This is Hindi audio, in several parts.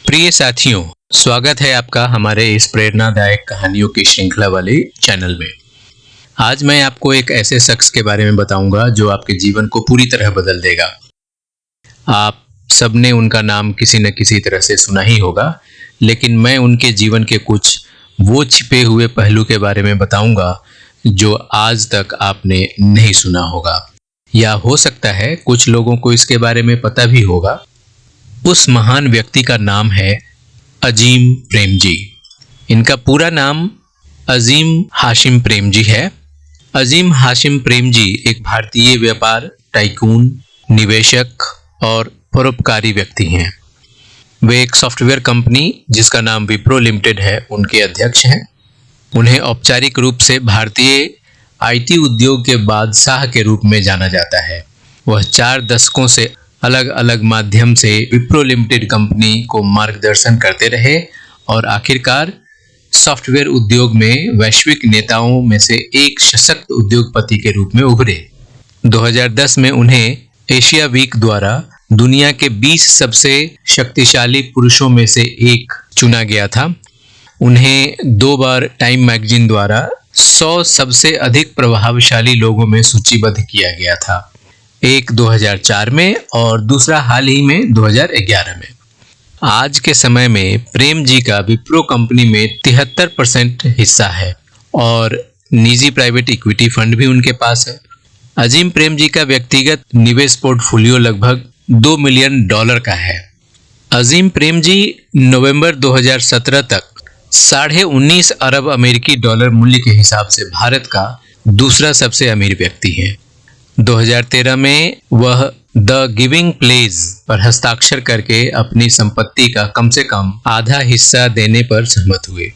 प्रिय साथियों, स्वागत है आपका हमारे इस प्रेरणादायक कहानियों की श्रृंखला वाले चैनल में। आज मैं आपको एक ऐसे शख्स के बारे में बताऊंगा जो आपके जीवन को पूरी तरह बदल देगा। आप सबने उनका नाम किसी न किसी तरह से सुना ही होगा, लेकिन मैं उनके जीवन के कुछ वो छिपे हुए पहलू के बारे में बताऊंगा जो आज तक आपने नहीं सुना होगा, या हो सकता है कुछ लोगों को इसके बारे में पता भी होगा। उस महान व्यक्ति का नाम है अजीम प्रेमजी। इनका पूरा नाम अजीम हाशिम प्रेमजी है। अजीम हाशिम प्रेमजी एक भारतीय व्यापार टाइकून, निवेशक और परोपकारी व्यक्ति हैं। वे एक सॉफ्टवेयर कंपनी जिसका नाम विप्रो लिमिटेड है, उनके अध्यक्ष हैं। उन्हें औपचारिक रूप से भारतीय आईटी उद्योग के बादशाह के रूप में जाना जाता है। वह 4 दशकों से अलग अलग माध्यम से विप्रो लिमिटेड कंपनी को मार्गदर्शन करते रहे और आखिरकार सॉफ्टवेयर उद्योग में वैश्विक नेताओं में से एक सशक्त उद्योगपति के रूप में उभरे। 2010 में उन्हें एशिया वीक द्वारा दुनिया के 20 सबसे शक्तिशाली पुरुषों में से एक चुना गया था। उन्हें 2 बार टाइम मैगजीन द्वारा 100 सबसे अधिक प्रभावशाली लोगों में सूचीबद्ध किया गया था, एक 2004 में और दूसरा हाल ही में 2011 में। आज के समय में प्रेम जी का विप्रो कंपनी में 73% हिस्सा है और निजी प्राइवेट इक्विटी फंड भी उनके पास है। अजीम प्रेम जी का व्यक्तिगत निवेश पोर्टफोलियो लगभग $2 मिलियन का है। अजीम प्रेम जी नवंबर 2017 तक 19.5 अरब अमेरिकी डॉलर मूल्य के हिसाब से भारत का दूसरा सबसे अमीर व्यक्ति हैं। 2013 में वह द गिविंग प्लेस पर हस्ताक्षर करके अपनी संपत्ति का कम से कम आधा हिस्सा देने पर सहमत हुए।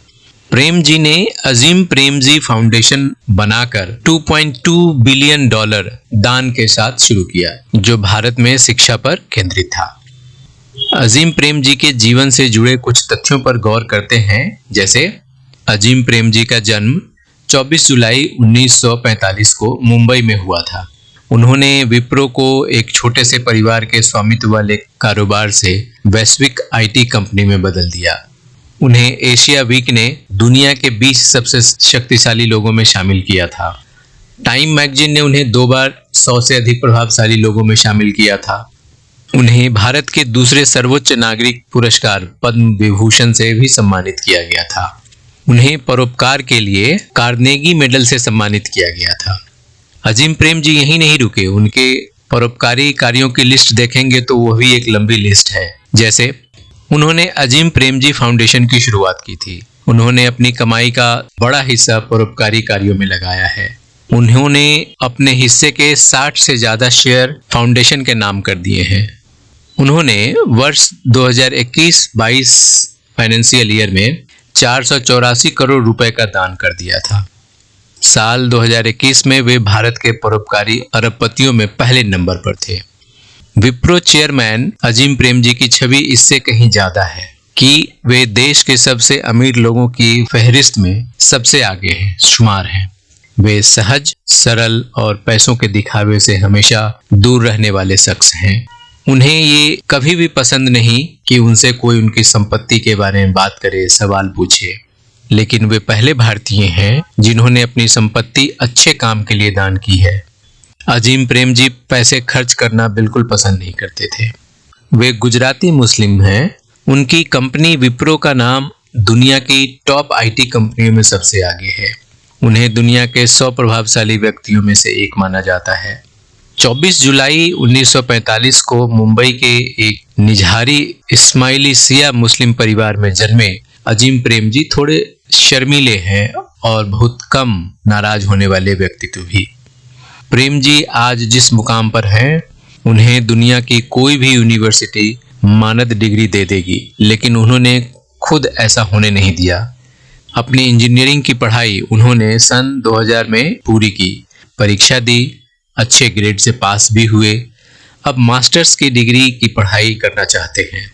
प्रेम जी ने अजीम प्रेम जी फाउंडेशन बनाकर $2.2 बिलियन दान के साथ शुरू किया, जो भारत में शिक्षा पर केंद्रित था। अजीम प्रेम जी के जीवन से जुड़े कुछ तथ्यों पर गौर करते हैं, जैसे अजीम प्रेम जी का जन्म 24 जुलाई 1945 को मुंबई में हुआ था। उन्होंने विप्रो को एक छोटे से परिवार के स्वामित्व वाले कारोबार से वैश्विक आईटी कंपनी में बदल दिया। उन्हें एशिया वीक ने दुनिया के 20 सबसे शक्तिशाली लोगों में शामिल किया था। टाइम मैगजीन ने उन्हें 2 बार 100 से अधिक प्रभावशाली लोगों में शामिल किया था। उन्हें भारत के दूसरे सर्वोच्च नागरिक पुरस्कार पद्म विभूषण से भी सम्मानित किया गया था। उन्हें परोपकार के लिए कार्नेगी मेडल से सम्मानित किया गया था। अजीम प्रेम जी यहीं नहीं रुके। उनके परोपकारी कार्यों की लिस्ट देखेंगे तो वह भी एक लंबी लिस्ट है। जैसे उन्होंने अजीम प्रेम जी फाउंडेशन की शुरुआत की थी। उन्होंने अपनी कमाई का बड़ा हिस्सा परोपकारी कार्यों में लगाया है। उन्होंने अपने हिस्से के 60 से ज्यादा शेयर फाउंडेशन के नाम कर दिए हैं। उन्होंने वर्ष 2021-22 फाइनेंशियल ईयर में 484 करोड़ रुपए का दान कर दिया था। साल 2021 में वे भारत के परोपकारी अरबपतियों में पहले नंबर पर थे। विप्रो चेयरमैन अजीम प्रेम जी की छवि इससे कहीं ज्यादा है कि वे देश के सबसे अमीर लोगों की फहरिस्त में सबसे आगे हैं, शुमार हैं। वे सहज, सरल और पैसों के दिखावे से हमेशा दूर रहने वाले शख्स हैं। उन्हें ये कभी भी पसंद नहीं कि उनसे कोई उनकी संपत्ति के बारे में बात करे, सवाल पूछे, लेकिन वे पहले भारतीय हैं जिन्होंने अपनी संपत्ति अच्छे काम के लिए दान की है। अजीम प्रेम जी पैसे खर्च करना बिल्कुल पसंद नहीं करते थे। वे गुजराती मुस्लिम हैं। उनकी कंपनी विप्रो का नाम दुनिया की टॉप आईटी कंपनियों में सबसे आगे है। उन्हें दुनिया के 100 प्रभावशाली व्यक्तियों में से एक माना जाता है। 24 जुलाई 1945 को मुंबई के एक निझारी इस्माइली सिया मुस्लिम परिवार में जन्मे अजीम प्रेम जी थोड़े शर्मीले हैं और बहुत कम नाराज होने वाले व्यक्तित्व भी। प्रेम जी आज जिस मुकाम पर हैं, उन्हें दुनिया की कोई भी यूनिवर्सिटी मानद डिग्री दे देगी, लेकिन उन्होंने खुद ऐसा होने नहीं दिया। अपनी इंजीनियरिंग की पढ़ाई उन्होंने सन 2000 में पूरी की, परीक्षा दी, अच्छे ग्रेड से पास भी हुए। अब मास्टर्स की डिग्री की पढ़ाई करना चाहते हैं।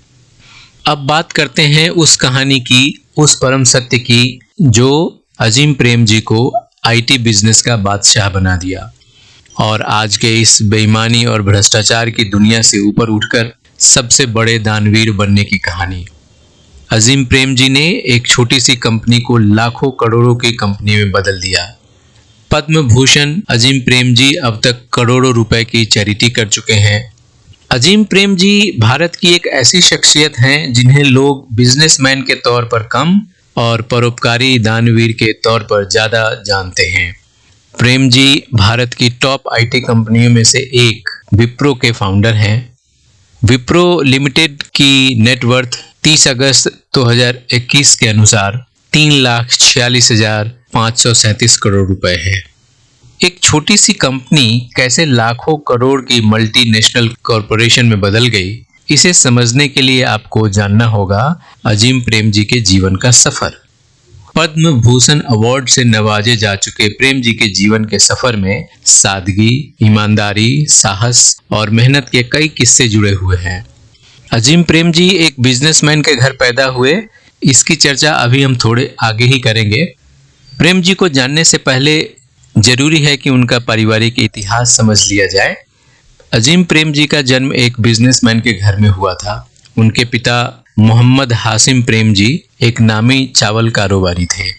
अब बात करते हैं उस कहानी की, उस परम सत्य की जो अजीम प्रेम जी को आईटी बिजनेस का बादशाह बना दिया और आज के इस बेईमानी और भ्रष्टाचार की दुनिया से ऊपर उठकर सबसे बड़े दानवीर बनने की कहानी। अजीम प्रेमजी ने एक छोटी सी कंपनी को लाखों करोड़ों की कंपनी में बदल दिया। पद्म भूषण अजीम प्रेमजी अब तक करोड़ों रुपए की चैरिटी कर चुके हैं। अजीम प्रेमजी भारत की एक ऐसी शख्सियत हैं जिन्हें लोग बिजनेसमैन के तौर पर कम और परोपकारी दानवीर के तौर पर ज्यादा जानते हैं। प्रेमजी भारत की टॉप आईटी कंपनियों में से एक विप्रो के फाउंडर हैं। विप्रो लिमिटेड की नेटवर्थ 30 अगस्त 2021 के अनुसार 3,46,537 करोड़ रुपए है। एक छोटी सी कंपनी कैसे लाखों करोड़ की मल्टीनेशनल कॉरपोरेशन में बदल गई, इसे समझने के लिए आपको जानना होगा अजीम प्रेमजी के जीवन का सफर। पद्म भूषण अवार्ड से नवाजे जा चुके प्रेमजी के जीवन के सफर में सादगी, ईमानदारी, साहस और मेहनत के कई किस्से जुड़े हुए हैं। अजीम प्रेमजी एक बिजनेसमैन के घर पैदा हुए, इसकी चर्चा अभी हम थोड़े आगे ही करेंगे। प्रेमजी को जानने से पहले जरूरी है कि उनका पारिवारिक इतिहास समझ लिया जाए। अजीम प्रेमजी का जन्म एक बिजनेसमैन के घर में हुआ था। उनके पिता मोहम्मद हाशिम प्रेमजी एक नामी चावल कारोबारी थे।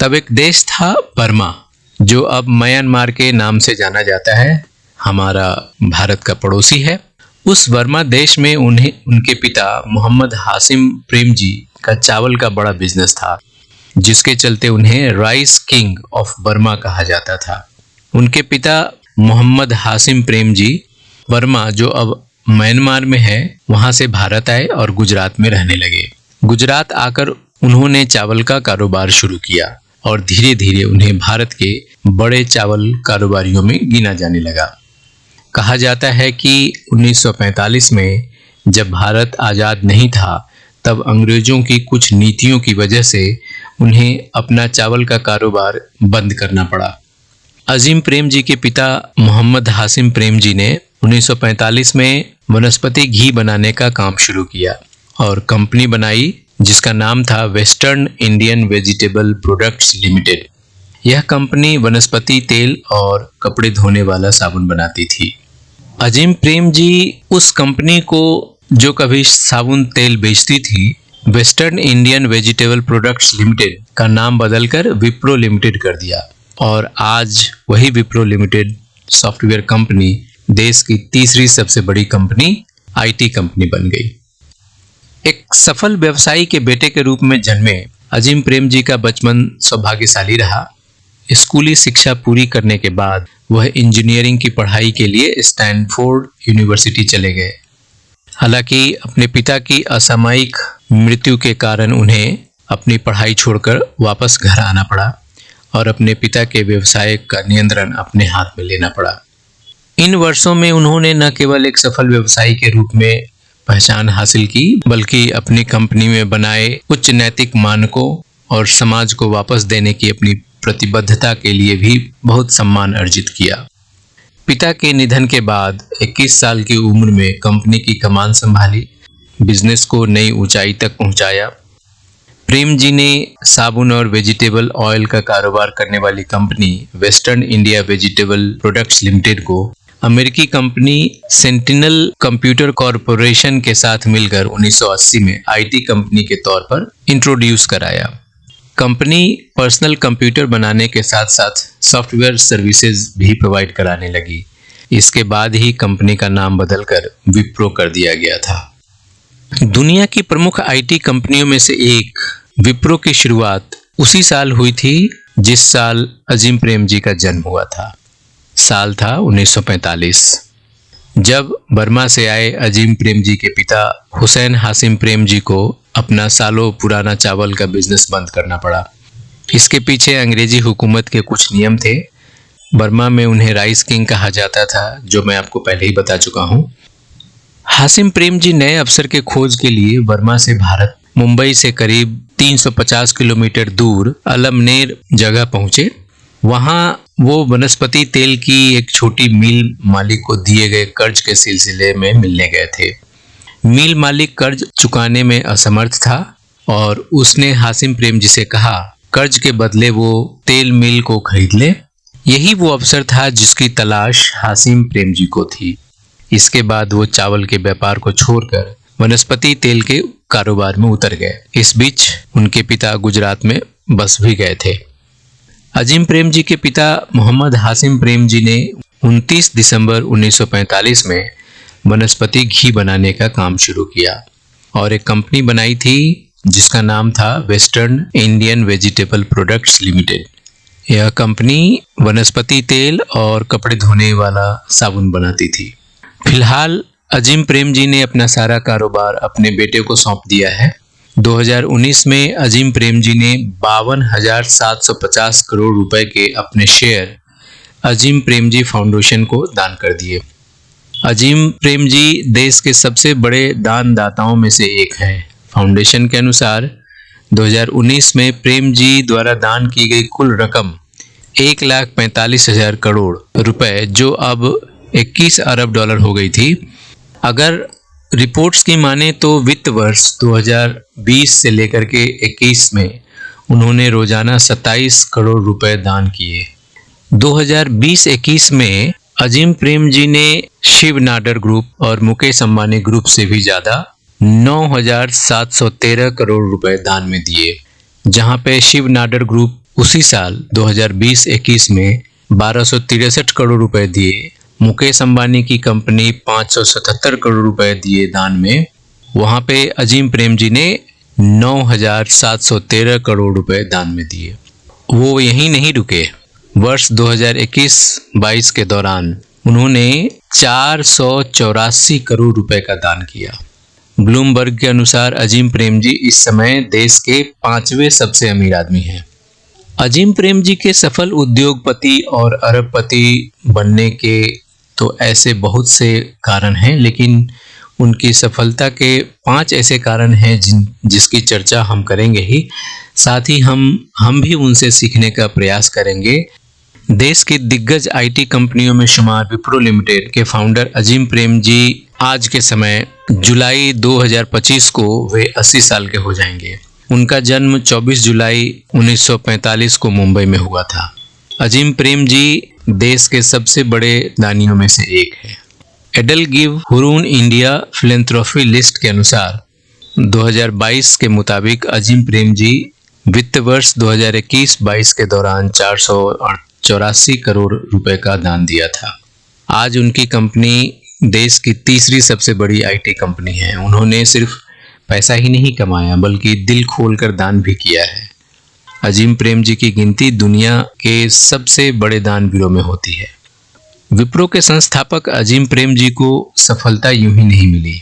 तब एक देश था बर्मा, जो अब म्यांमार के नाम से जाना जाता है, हमारा भारत का पड़ोसी है। उस बर्मा देश में उनके पिता मोहम्मद हाशिम प्रेमजी का चावल का बड़ा बिजनेस था, जिसके चलते उन्हें राइस किंग ऑफ बर्मा कहा जाता था। उनके पिता मोहम्मद हाशिम प्रेमजी बर्मा, जो अब म्यांमार में है, वहां से भारत आए और गुजरात में रहने लगे। गुजरात आकर उन्होंने चावल का कारोबार शुरू किया और धीरे धीरे उन्हें भारत के बड़े चावल कारोबारियों में गिना जाने लगा। कहा जाता है कि 1945 में जब भारत आज़ाद नहीं था, तब अंग्रेजों की कुछ नीतियों की वजह से उन्हें अपना चावल का कारोबार बंद करना पड़ा। अजीम प्रेमजी के पिता मोहम्मद हाशिम प्रेमजी ने 1945 में वनस्पति घी बनाने का काम शुरू किया और कंपनी बनाई जिसका नाम था western Indian vegetable products limited. यह कंपनी वनस्पति तेल और कपड़े धोने वाला साबुन बनाती थी। अजीम प्रेमजी उस कंपनी को, जो कभी साबुन तेल बेचती थी, western Indian vegetable products limited का नाम बदलकर विप्रो लिमिटेड कर दिया और आज वही विप्रो लिमिटेड सॉफ्टवेयर कंपनी देश की तीसरी सबसे बड़ी कंपनी आईटी कंपनी बन गई। एक सफल व्यवसायी के बेटे के रूप में जन्मे अजीम प्रेमजी का बचपन सौभाग्यशाली रहा। स्कूली शिक्षा पूरी करने के बाद वह इंजीनियरिंग की पढ़ाई के लिए स्टैनफोर्ड यूनिवर्सिटी चले गए। हालांकि अपने पिता की असामयिक मृत्यु के कारण उन्हें अपनी पढ़ाई छोड़कर वापस घर आना पड़ा और अपने पिता के व्यवसाय का नियंत्रण अपने हाथ में लेना पड़ा। इन वर्षों में उन्होंने न केवल एक सफल व्यवसायी के रूप में पहचान हासिल की, बल्कि अपनी कंपनी में बनाए उच्च नैतिक मानकों और समाज को वापस देने की अपनी प्रतिबद्धता के लिए भी बहुत सम्मान अर्जित किया। पिता के निधन के बाद 21 साल की उम्र में कंपनी की कमान संभाली, बिजनेस को नई ऊंचाई तक पहुंचाया। प्रेमजी ने साबुन और वेजिटेबल ऑयल का कारोबार करने वाली company western India vegetable products limited को अमेरिकी कंपनी सेंटिनल कंप्यूटर कॉरपोरेशन के साथ मिलकर 1980 में आईटी कंपनी के तौर पर इंट्रोड्यूस कराया। कंपनी पर्सनल कंप्यूटर बनाने के साथ साथ सॉफ्टवेयर सर्विसेज भी प्रोवाइड कराने लगी। इसके बाद ही कंपनी का नाम बदलकर विप्रो कर दिया गया था। दुनिया की प्रमुख आईटी कंपनियों में से एक विप्रो की शुरुआत उसी साल हुई थी जिस साल अजीम प्रेमजी का जन्म हुआ था। साल था 1945। जब बर्मा से आए अजीम प्रेमजी के पिता हुसैन हाशिम प्रेमजी को अपना सालों पुराना चावल का बिजनेस बंद करना पड़ा। इसके पीछे अंग्रेजी हुकूमत के कुछ नियम थे। बर्मा में उन्हें राइस किंग कहा जाता था, जो मैं आपको पहले ही बता चुका हूँ। हाशिम प्रेमजी नए अवसर के खोज के लिए बर्मा से भारत मुंबई से करीब 350 किलोमीटर दूर अलमनेर जगह पहुंचे। वहां वो वनस्पति तेल की एक छोटी मिल मालिक को दिए गए कर्ज के सिलसिले में मिलने गए थे। मिल मालिक कर्ज चुकाने में असमर्थ था और उसने हाशिम प्रेमजी से कहा कर्ज के बदले वो तेल मिल को खरीद ले। यही वो अवसर था जिसकी तलाश हाशिम प्रेमजी को थी। इसके बाद वो चावल के व्यापार को छोड़कर वनस्पति तेल के कारोबार में उतर गए। इस बीच उनके पिता गुजरात में बस भी गए थे। अजीम प्रेम जी के पिता मोहम्मद हाशिम प्रेम जी ने 29 दिसंबर 1945 में वनस्पति घी बनाने का काम शुरू किया और एक कंपनी बनाई थी जिसका नाम था western Indian vegetable products limited. यह कंपनी वनस्पति तेल और कपड़े धोने वाला साबुन बनाती थी। फिलहाल अजीम प्रेम जी ने अपना सारा कारोबार अपने बेटे को सौंप दिया है। 2019 में अजीम प्रेम जी ने 52,750 करोड़ रुपए के अपने शेयर अजीम प्रेम जी फाउंडेशन को दान कर दिए। अजीम प्रेम जी देश के सबसे बड़े दानदाताओं में से एक हैं। फाउंडेशन के अनुसार 2019 में प्रेम जी द्वारा दान की गई कुल रकम 1,45,000 करोड़ रुपए, जो अब 21 अरब डॉलर हो गई थी। अगर रिपोर्ट्स की माने तो वित्त वर्ष 2020 से लेकर के 21 में उन्होंने रोजाना 27 करोड़ रुपए दान किए। 2020-21 में अजीम प्रेम जी ने शिव नाडर ग्रुप और मुकेश अंबानी ग्रुप से भी ज्यादा 9,713 करोड़ रुपए दान में दिए, जहां पे शिव नाडर ग्रुप उसी साल 2020-21 में 1263 करोड़ रुपए दिए। मुकेश अंबानी की कंपनी 577 करोड़ रुपए दिए दान में, वहां पे अजीम प्रेम जी ने 9,713 करोड़ रुपए दान में दिए। वो यहीं नहीं रुके। वर्ष 2021-22 के दौरान उन्होंने 484 करोड़ रुपए का दान किया। ब्लूमबर्ग के अनुसार अजीम प्रेम जी इस समय देश के 5वें सबसे अमीर आदमी हैं। अजीम प्रेम जी के सफल उद्योगपति और अरबपति बनने के तो ऐसे बहुत से कारण हैं, लेकिन उनकी सफलता के 5 ऐसे कारण हैं जिसकी चर्चा हम करेंगे ही। साथ ही हम भी उनसे सीखने का प्रयास करेंगे। देश की दिग्गज आईटी कंपनियों में शुमार विप्रो लिमिटेड के फाउंडर अजीम प्रेम जी आज के समय जुलाई 2025 को वे 80 साल के हो जाएंगे। उनका जन्म 24 जुलाई 1945 को मुंबई में हुआ था। अजीम प्रेम जी देश के सबसे बड़े दानियों में से एक है। EdelGive Hurun India philanthropy list के अनुसार 2022 के मुताबिक अजीम प्रेम जी वित्त वर्ष 2021-22 के दौरान 484 करोड़ रुपए का दान दिया था। आज उनकी कंपनी देश की तीसरी सबसे बड़ी आईटी कंपनी है। उन्होंने सिर्फ पैसा ही नहीं कमाया बल्कि दिल खोलकर दान भी किया है। अजीम प्रेम जी की गिनती दुनिया के सबसे बड़े दानवीरों में होती है। विप्रो के संस्थापक अजीम प्रेम जी को सफलता यूं ही नहीं मिली।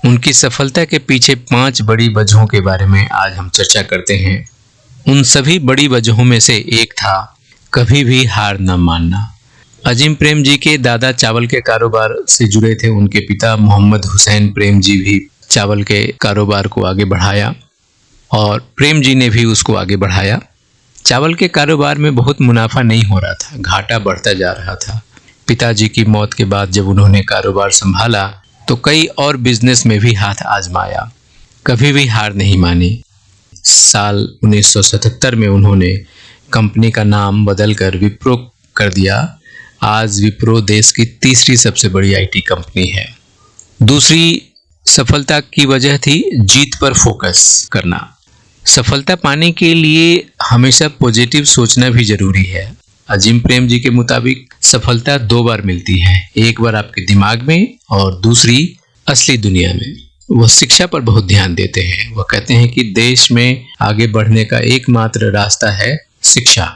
उनकी सफलता के पीछे 5 बड़ी वजहों के बारे में आज हम चर्चा करते हैं। उन सभी बड़ी वजहों में से एक था कभी भी हार न मानना। अजीम प्रेम जी के दादा चावल के कारोबार से जुड़े थे। उनके पिता मोहम्मद हुसैन प्रेम जी भी चावल के कारोबार को आगे बढ़ाया और प्रेम जी ने भी उसको आगे बढ़ाया। चावल के कारोबार में बहुत मुनाफा नहीं हो रहा था, घाटा बढ़ता जा रहा था। पिताजी की मौत के बाद जब उन्होंने कारोबार संभाला तो कई और बिजनेस में भी हाथ आजमाया, कभी भी हार नहीं मानी। साल 1977 में उन्होंने कंपनी का नाम बदलकर विप्रो कर दिया। आज विप्रो देश की तीसरी सबसे बड़ी आईटी कंपनी है। दूसरी सफलता की वजह थी जीत पर फोकस करना। सफलता पाने के लिए हमेशा पॉजिटिव सोचना भी जरूरी है। अजीम प्रेम जी के मुताबिक सफलता 2 बार मिलती है, एक बार आपके दिमाग में और दूसरी असली दुनिया में। वह शिक्षा पर बहुत ध्यान देते हैं। वह कहते हैं कि देश में आगे बढ़ने का एकमात्र रास्ता है शिक्षा।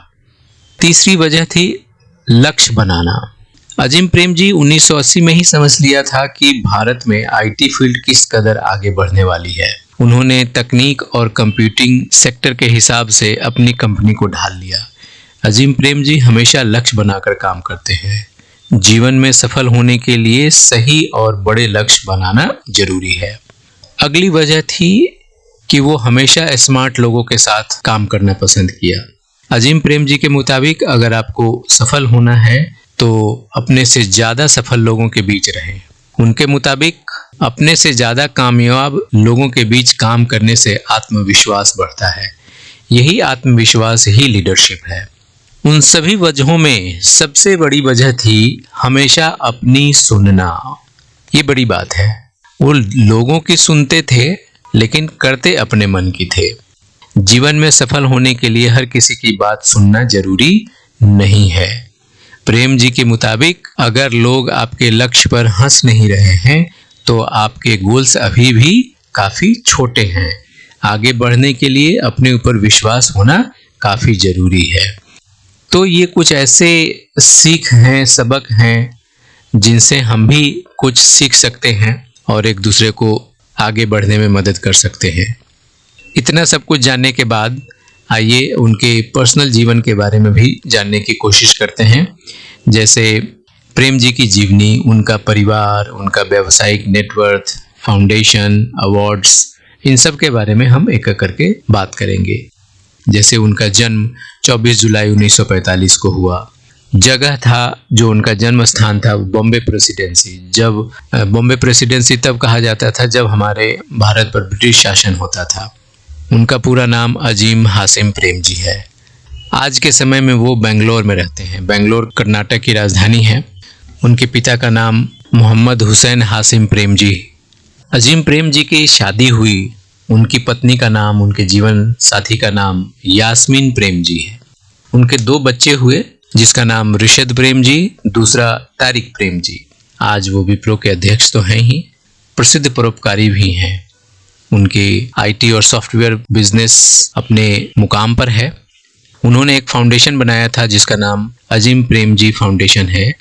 तीसरी वजह थी लक्ष्य बनाना। अजीम प्रेम जी 1980 में ही समझ लिया था कि भारत में आईटी फील्ड किस कदर आगे बढ़ने वाली है। उन्होंने तकनीक और कंप्यूटिंग सेक्टर के हिसाब से अपनी कंपनी को ढाल लिया। अजीम प्रेम जी हमेशा लक्ष्य बनाकर काम करते हैं। जीवन में सफल होने के लिए सही और बड़े लक्ष्य बनाना जरूरी है। अगली वजह थी कि वो हमेशा स्मार्ट लोगों के साथ काम करना पसंद किया। अजीम प्रेम जी के मुताबिक अगर आपको सफल होना है तो अपने से ज्यादा सफल लोगों के बीच रहें। उनके मुताबिक अपने से ज्यादा कामयाब लोगों के बीच काम करने से आत्मविश्वास बढ़ता है। यही आत्मविश्वास ही लीडरशिप है। उन सभी वजहों में सबसे बड़ी वजह थी हमेशा अपनी सुनना। ये बड़ी बात है। वो लोगों की सुनते थे लेकिन करते अपने मन की थे। जीवन में सफल होने के लिए हर किसी की बात सुनना जरूरी नहीं है। प्रेम जी के मुताबिक अगर लोग आपके लक्ष्य पर हंस नहीं रहे हैं तो आपके गोल्स अभी भी काफी छोटे हैं। आगे बढ़ने के लिए अपने ऊपर विश्वास होना काफी जरूरी है। तो ये कुछ ऐसे सीख हैं, सबक हैं जिनसे हम भी कुछ सीख सकते हैं और एक दूसरे को आगे बढ़ने में मदद कर सकते हैं। इतना सब कुछ जानने के बाद आइए उनके पर्सनल जीवन के बारे में भी जानने की कोशिश करते हैं। जैसे प्रेम जी की जीवनी, उनका परिवार, उनका व्यावसायिक नेटवर्थ, फाउंडेशन, अवार्ड्स, इन सब के बारे में हम एक एक करके बात करेंगे। जैसे उनका जन्म 24 जुलाई 1945 को हुआ। जगह था जो उनका जन्म स्थान था बॉम्बे प्रेसिडेंसी। जब बॉम्बे प्रेसिडेंसी तब कहा जाता था जब हमारे भारत पर ब्रिटिश शासन होता था। उनका पूरा नाम अजीम हासिम प्रेम जी है। आज के समय में वो बेंगलोर में रहते हैं। बेंगलोर कर्नाटक की राजधानी है। उनके पिता का नाम मोहम्मद हुसैन हासिम प्रेम जी। अजीम प्रेम जी की शादी हुई। उनकी पत्नी का नाम, उनके जीवन साथी का नाम यास्मीन प्रेम जी है। उनके 2 बच्चे हुए जिसका नाम रिशद प्रेम जी, दूसरा तारिक प्रेम जी। आज वो विप्रो के अध्यक्ष तो हैं ही, प्रसिद्ध परोपकारी भी हैं। उनके आईटी और सॉफ्टवेयर बिजनेस अपने मुकाम पर है। उन्होंने एक फाउंडेशन बनाया था जिसका नाम अजीम प्रेम जी फाउंडेशन है।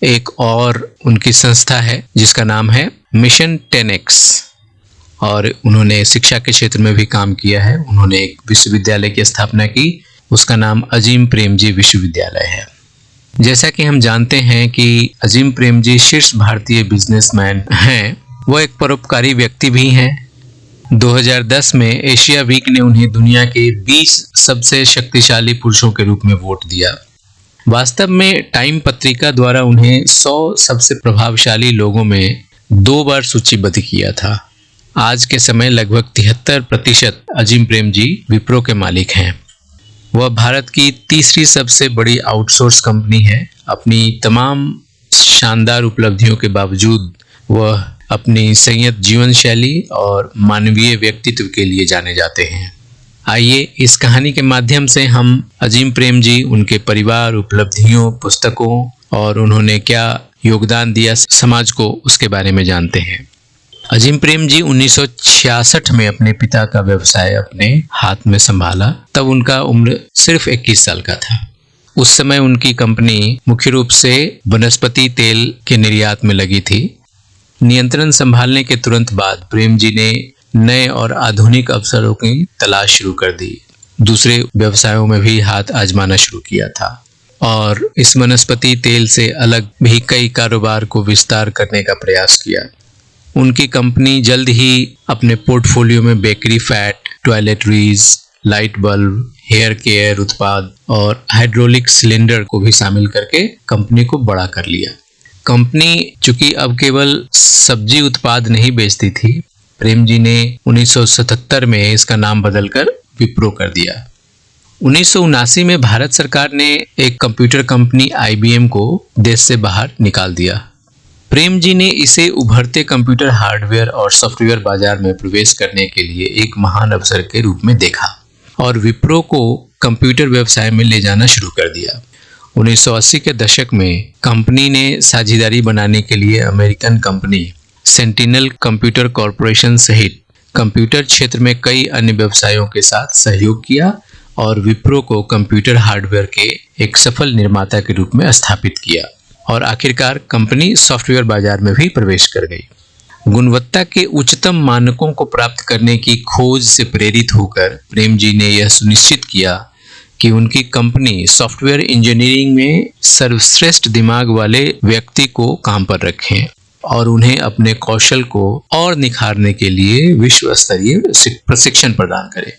एक और उनकी संस्था है जिसका नाम है मिशन 10X, और उन्होंने शिक्षा के क्षेत्र में भी काम किया है। उन्होंने एक विश्वविद्यालय की स्थापना की, उसका नाम अजीम प्रेम जी विश्वविद्यालय है। जैसा कि हम जानते हैं कि अजीम प्रेम जी शीर्ष भारतीय बिजनेसमैन हैं। वो एक परोपकारी व्यक्ति भी हैं। 2010 में एशिया वीक ने उन्हें दुनिया के 20 सबसे शक्तिशाली पुरुषों के रूप में वोट दिया। वास्तव में टाइम पत्रिका द्वारा उन्हें 100 सबसे प्रभावशाली लोगों में 2 बार सूचीबद्ध किया था। आज के समय लगभग 73% अजीम प्रेम जी विप्रो के मालिक हैं। वह भारत की तीसरी सबसे बड़ी आउटसोर्स कंपनी है। अपनी तमाम शानदार उपलब्धियों के बावजूद वह अपनी संयत जीवन शैली और मानवीय व्यक्तित्व के लिए जाने जाते हैं। आइए इस कहानी के माध्यम से हम अजीम प्रेम जी, उनके परिवार, उपलब्धियों, पुस्तकों और उन्होंने क्या योगदान दिया समाज को, उसके बारे में जानते हैं। अजीम प्रेम जी 1966 में अपने पिता का व्यवसाय अपने हाथ में संभाला। तब उनका उम्र सिर्फ 21 साल का था। उस समय उनकी कंपनी मुख्य रूप से वनस्पति तेल के निर्यात में लगी थी। नियंत्रण संभालने के तुरंत बाद प्रेम जी ने नए और आधुनिक अवसरों की तलाश शुरू कर दी। दूसरे व्यवसायों में भी हाथ आजमाना शुरू किया था और इस वनस्पति तेल से अलग भी कई कारोबार को विस्तार करने का प्रयास किया। उनकी कंपनी जल्द ही अपने पोर्टफोलियो में bakery fat, toiletries, light bulb, hair care उत्पाद और हाइड्रोलिक सिलेंडर को भी शामिल करके कंपनी को बड़ा कर लिया। कंपनी चूंकि अब केवल सब्जी उत्पाद नहीं बेचती थी, प्रेम जी ने 1977 में इसका नाम बदलकर विप्रो कर दिया। 1979 में भारत सरकार ने एक कंप्यूटर कंपनी IBM को देश से बाहर निकाल दिया। प्रेम जी ने इसे उभरते कंप्यूटर हार्डवेयर और सॉफ्टवेयर बाजार में प्रवेश करने के लिए एक महान अवसर के रूप में देखा और विप्रो को कंप्यूटर व्यवसाय में ले जाना शुरू कर दिया। 1980 के दशक में कंपनी ने साझेदारी बनाने के लिए American company sentinel computer corporation सहित कंप्यूटर क्षेत्र में कई अन्य व्यवसायों के साथ सहयोग किया और विप्रो को कंप्यूटर हार्डवेयर के एक सफल निर्माता के रूप में स्थापित किया और आखिरकार कंपनी सॉफ्टवेयर बाजार में भी प्रवेश कर गई। गुणवत्ता के उच्चतम मानकों को प्राप्त करने की खोज से प्रेरित होकर प्रेम जी ने यह सुनिश्चित किया कि उनकी कंपनी सॉफ्टवेयर इंजीनियरिंग में सर्वश्रेष्ठ दिमाग वाले व्यक्ति को काम पर रखें और उन्हें अपने कौशल को और निखारने के लिए विश्व स्तरीय प्रशिक्षण प्रदान करें।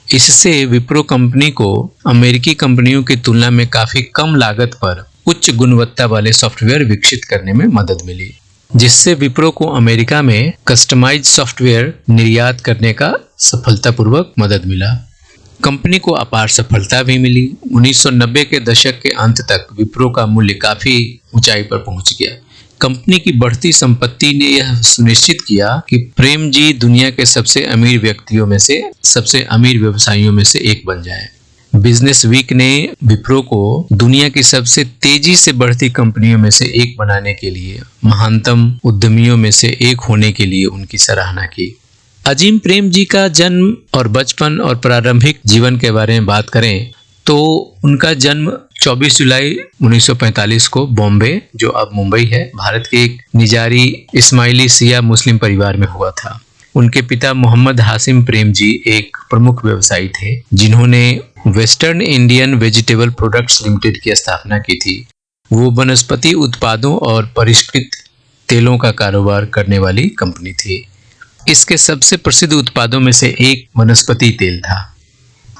इससे विप्रो कंपनी को अमेरिकी कंपनियों की तुलना में काफी कम लागत पर उच्च गुणवत्ता वाले सॉफ्टवेयर विकसित करने में मदद मिली, जिससे विप्रो को अमेरिका में कस्टमाइज्ड सॉफ्टवेयर निर्यात करने का सफलतापूर्वक मदद मिला। कंपनी को अपार सफलता भी मिली। 1990 के दशक के अंत तक विप्रो का मूल्य काफी ऊंचाई पर पहुंच गया। कंपनी की बढ़ती संपत्ति ने यह सुनिश्चित किया कि प्रेम जी दुनिया के सबसे अमीर व्यक्तियों में से, सबसे अमीर व्यवसायियों में से एक बन जाए। बिजनेस वीक ने विप्रो को दुनिया की सबसे तेजी से बढ़ती कंपनियों में से एक बनाने के लिए, महानतम उद्यमियों में से एक होने के लिए उनकी सराहना की। अजीम प्रेम जी का जन्म और बचपन और प्रारंभिक जीवन के बारे में बात करें तो उनका जन्म 24 जुलाई 1945 को बॉम्बे, जो अब मुंबई है, भारत के एक निजारी इस्माइली सिया मुस्लिम परिवार में हुआ था। उनके पिता मोहम्मद हाशिम प्रेम जी एक प्रमुख व्यवसायी थे जिन्होंने western Indian vegetable products limited की स्थापना की थी। वो वनस्पति उत्पादों और परिष्कृत तेलों का कारोबार करने वाली कंपनी थी। इसके सबसे प्रसिद्ध उत्पादों में से एक वनस्पति तेल था।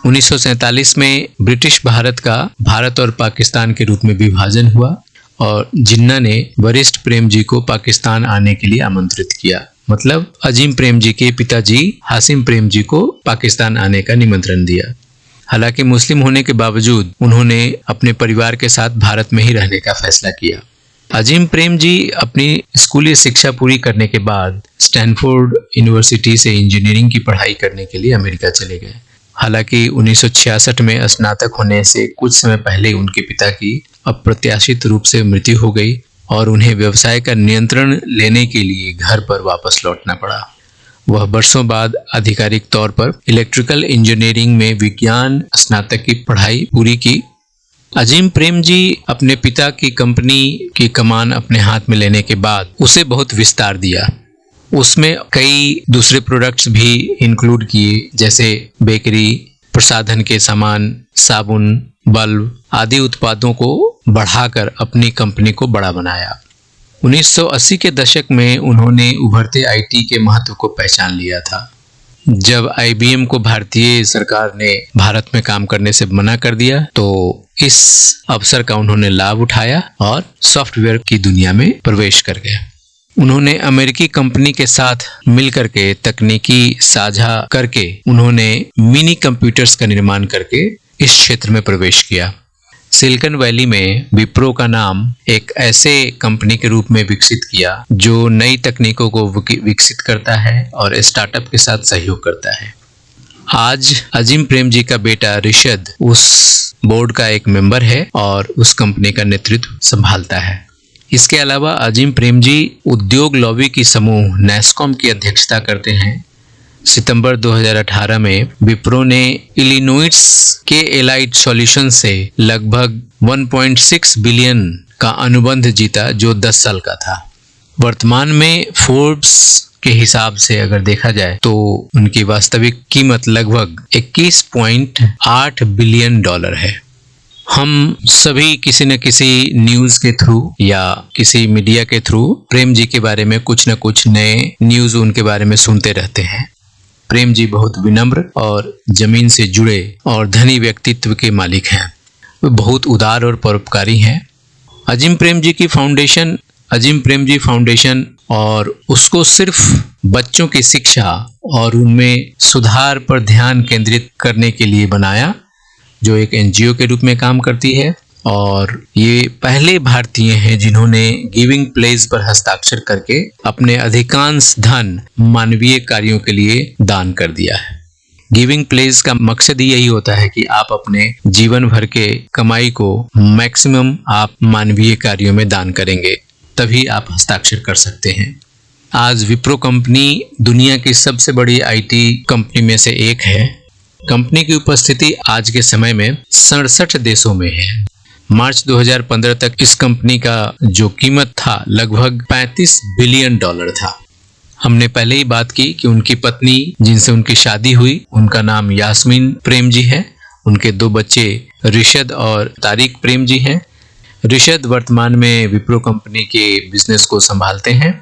1947 में ब्रिटिश भारत का भारत और पाकिस्तान के रूप में विभाजन हुआ और जिन्ना ने वरिष्ठ प्रेम जी को पाकिस्तान आने के लिए आमंत्रित किया। मतलब अजीम प्रेम जी के पिताजी हाशिम प्रेम जी को पाकिस्तान आने का निमंत्रण दिया। हालांकि मुस्लिम होने के बावजूद उन्होंने अपने परिवार के साथ भारत में ही रहने का फैसला किया। अजीम प्रेम जी अपनी स्कूली शिक्षा पूरी करने के बाद स्टैनफोर्ड यूनिवर्सिटी से इंजीनियरिंग की पढ़ाई करने के लिए अमेरिका चले गए। हालांकि 1966 में स्नातक होने से कुछ समय पहले उनके पिता की अप्रत्याशित रूप से मृत्यु हो गई और उन्हें व्यवसाय का नियंत्रण लेने के लिए घर पर वापस लौटना पड़ा। वह वर्षों बाद आधिकारिक तौर पर इलेक्ट्रिकल इंजीनियरिंग में विज्ञान स्नातक की पढ़ाई पूरी की। अजीम प्रेम जी अपने पिता की कंपनी की कमान अपने हाथ में लेने के बाद उसे बहुत विस्तार दिया। उसमें कई दूसरे प्रोडक्ट्स भी इंक्लूड किए, जैसे बेकरी, प्रसाधन के सामान, साबुन, बल्ब आदि उत्पादों को बढ़ाकर अपनी कंपनी को बड़ा बनाया। 1980 के दशक में उन्होंने उभरते आईटी के महत्व को पहचान लिया था। जब आईबीएम को भारतीय सरकार ने भारत में काम करने से मना कर दिया तो इस अवसर का उन्होंने लाभ उठाया और सॉफ्टवेयर की दुनिया में प्रवेश कर गए। उन्होंने अमेरिकी कंपनी के साथ मिलकर के तकनीकी साझा करके उन्होंने मिनी कंप्यूटर्स का निर्माण करके इस क्षेत्र में प्रवेश किया। सिलिकॉन वैली में विप्रो का नाम एक ऐसे कंपनी के रूप में विकसित किया जो नई तकनीकों को विकसित करता है और स्टार्टअप के साथ सहयोग करता है। आज अजीम प्रेम जी का बेटा रिशद उस बोर्ड का एक मेंबर है और उस कंपनी का नेतृत्व संभालता है। इसके अलावा अजीम प्रेम जी उद्योग लॉबी की समूह नैस्कॉम की अध्यक्षता करते हैं। सितंबर 2018 में विप्रो ने इलिनोइस के एलाइट सॉल्यूशन से लगभग 1.6 बिलियन का अनुबंध जीता जो 10 साल का था। वर्तमान में फोर्ब्स के हिसाब से अगर देखा जाए तो उनकी वास्तविक कीमत लगभग 21.8 बिलियन डॉलर है। हम सभी किसी न किसी न्यूज़ के थ्रू या किसी मीडिया के थ्रू प्रेम जी के बारे में कुछ न कुछ नए न्यूज़ उनके बारे में सुनते रहते हैं। प्रेम जी बहुत विनम्र और जमीन से जुड़े और धनी व्यक्तित्व के मालिक हैं। वे बहुत उदार और परोपकारी हैं। अजीम प्रेम जी फाउंडेशन और उसको सिर्फ बच्चों की शिक्षा और उनमें सुधार पर ध्यान केंद्रित करने के लिए बनाया, जो एक एनजीओ के रूप में काम करती है। और ये पहले भारतीय हैं जिन्होंने गिविंग प्लेस पर हस्ताक्षर करके अपने अधिकांश धन मानवीय कार्यों के लिए दान कर दिया है। गिविंग प्लेस का मकसद ही यही होता है कि आप अपने जीवन भर के कमाई को मैक्सिमम आप मानवीय कार्यों में दान करेंगे, तभी आप हस्ताक्षर कर सकते हैं। आज विप्रो कंपनी दुनिया की सबसे बड़ी आईटी कंपनी में से एक है। कंपनी की उपस्थिति आज के समय में 67 देशों में है। मार्च 2015 तक इस कंपनी का जो कीमत था लगभग 35 बिलियन डॉलर था। हमने पहले ही बात की कि उनकी पत्नी जिनसे उनकी शादी हुई उनका नाम यास्मीन प्रेम जी है। उनके 2 बच्चे रिशद और तारिक प्रेम जी हैं। रिशद वर्तमान में विप्रो कंपनी के बिजनेस को संभालते हैं।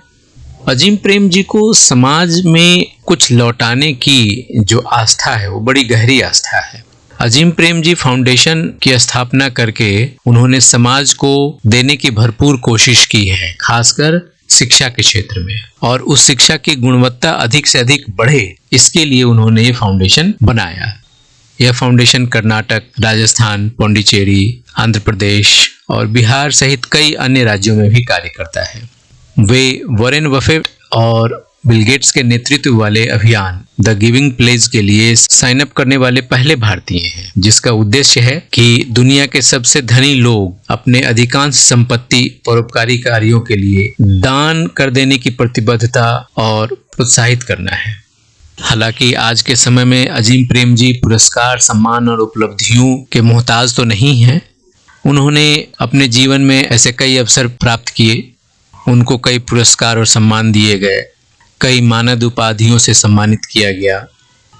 अजीम प्रेम जी को समाज में कुछ लौटाने की जो आस्था है वो बड़ी गहरी आस्था है। अजीम प्रेम जी फाउंडेशन की स्थापना करके उन्होंने समाज को देने की भरपूर कोशिश की है, खासकर शिक्षा के क्षेत्र में, और उस शिक्षा की गुणवत्ता अधिक से अधिक बढ़े इसके लिए उन्होंने ये फाउंडेशन बनाया। यह फाउंडेशन कर्नाटक, राजस्थान, पौंडीचेरी, आंध्र प्रदेश और बिहार सहित कई अन्य राज्यों में भी कार्य करता है। वे वॉरेन बफेट और बिल गेट्स के नेतृत्व वाले अभियान द गिविंग प्लेज के लिए साइन अप करने वाले पहले भारतीय हैं, जिसका उद्देश्य है कि दुनिया के सबसे धनी लोग अपने अधिकांश संपत्ति परोपकारी कार्यों के लिए दान कर देने की प्रतिबद्धता और प्रोत्साहित करना है। हालांकि आज के समय में अजीम प्रेमजी पुरस्कार, सम्मान और उपलब्धियों के मोहताज तो नहीं हैं। उन्होंने अपने जीवन में ऐसे कई अवसर प्राप्त किए, उनको कई पुरस्कार और सम्मान दिए गए, कई मानद उपाधियों से सम्मानित किया गया।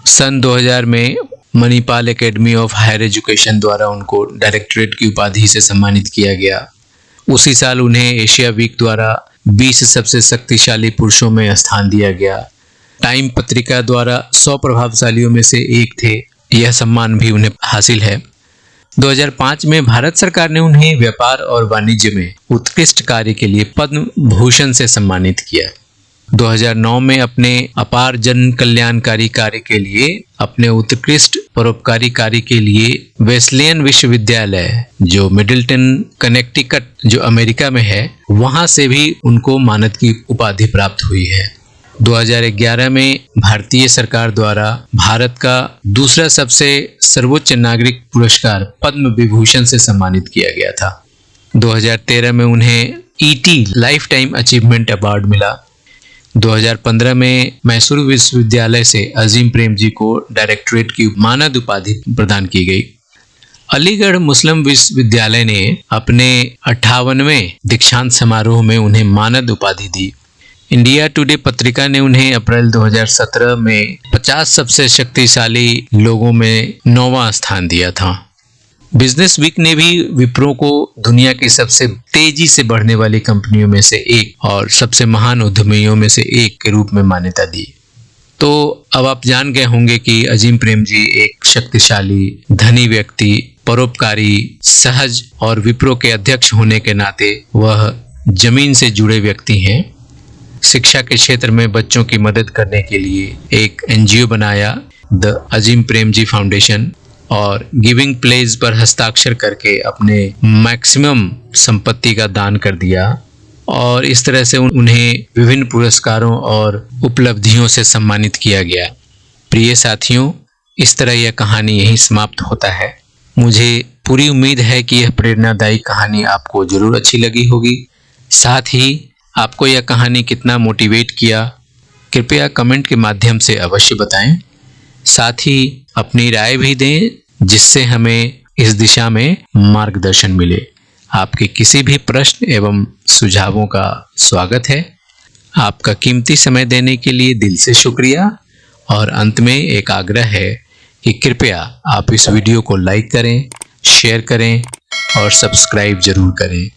सन 2000 में Manipal academy of higher education द्वारा उनको डायरेक्टरेट की उपाधि से सम्मानित किया गया। उसी साल उन्हें एशिया वीक द्वारा 20 सबसे शक्तिशाली पुरुषों में स्थान दिया गया। टाइम पत्रिका द्वारा 100 प्रभावशालियों में से एक थे। यह सम्मान भी उन्हें हासिल है। 2005 में भारत सरकार ने उन्हें व्यापार और वाणिज्य में उत्कृष्ट कार्य के लिए पद्म भूषण से सम्मानित किया। 2009 में अपने अपार जन कल्याणकारी कार्य के लिए, अपने उत्कृष्ट परोपकारी कार्य के लिए वेस्लेयन विश्वविद्यालय जो मिडिल्टन कनेक्टिकट जो अमेरिका में है, वहां से भी उनको मानद की उपाधि प्राप्त हुई है। 2011 में भारतीय सरकार द्वारा भारत का दूसरा सबसे सर्वोच्च नागरिक पुरस्कार पद्म विभूषण से सम्मानित किया गया था। 2013 में उन्हें ET life time achievement award मिला। 2015 में मैसूर विश्वविद्यालय से अजीम प्रेमजी को डायरेक्टरेट की मानद उपाधि प्रदान की गई। अलीगढ़ मुस्लिम विश्वविद्यालय ने अपने 58वें दीक्षांत समारोह में उन्हें मानद उपाधि दी। इंडिया टुडे पत्रिका ने उन्हें अप्रैल 2017 में 50 सबसे शक्तिशाली लोगों में 9वां स्थान दिया था। बिजनेस वीक ने भी विप्रो को दुनिया की सबसे तेजी से बढ़ने वाली कंपनियों में से एक और सबसे महान उद्यमियों में से एक के रूप में मान्यता दी। तो अब आप जान गए होंगे कि अजीम प्रेमजी एक शक्तिशाली, धनी व्यक्ति, परोपकारी, सहज और विप्रो के अध्यक्ष होने के नाते वह जमीन से जुड़े व्यक्ति हैं। शिक्षा के क्षेत्र में बच्चों की मदद करने के लिए एक एनजीओ बनाया, द अजीम प्रेमजी फाउंडेशन, और गिविंग प्लेज पर हस्ताक्षर करके अपने मैक्सिमम संपत्ति का दान कर दिया और इस तरह से उन्हें विभिन्न पुरस्कारों और उपलब्धियों से सम्मानित किया गया। प्रिय साथियों, इस तरह यह कहानी यहीं समाप्त होता है। मुझे पूरी उम्मीद है कि यह प्रेरणादायी कहानी आपको जरूर अच्छी लगी होगी। साथ ही आपको यह कहानी कितना मोटिवेट किया, कृपया कमेंट के माध्यम से अवश्य बताएं। साथ ही अपनी राय भी दें, जिससे हमें इस दिशा में मार्गदर्शन मिले। आपके किसी भी प्रश्न एवं सुझावों का स्वागत है। आपका कीमती समय देने के लिए दिल से शुक्रिया। और अंत में एक आग्रह है कि कृपया आप इस वीडियो को लाइक करें, शेयर करें और सब्सक्राइब जरूर करें।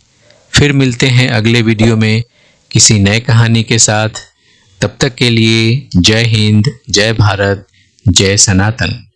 फिर मिलते हैं अगले वीडियो में किसी नए कहानी के साथ। तब तक के लिए जय हिंद, जय भारत, जय सनातन।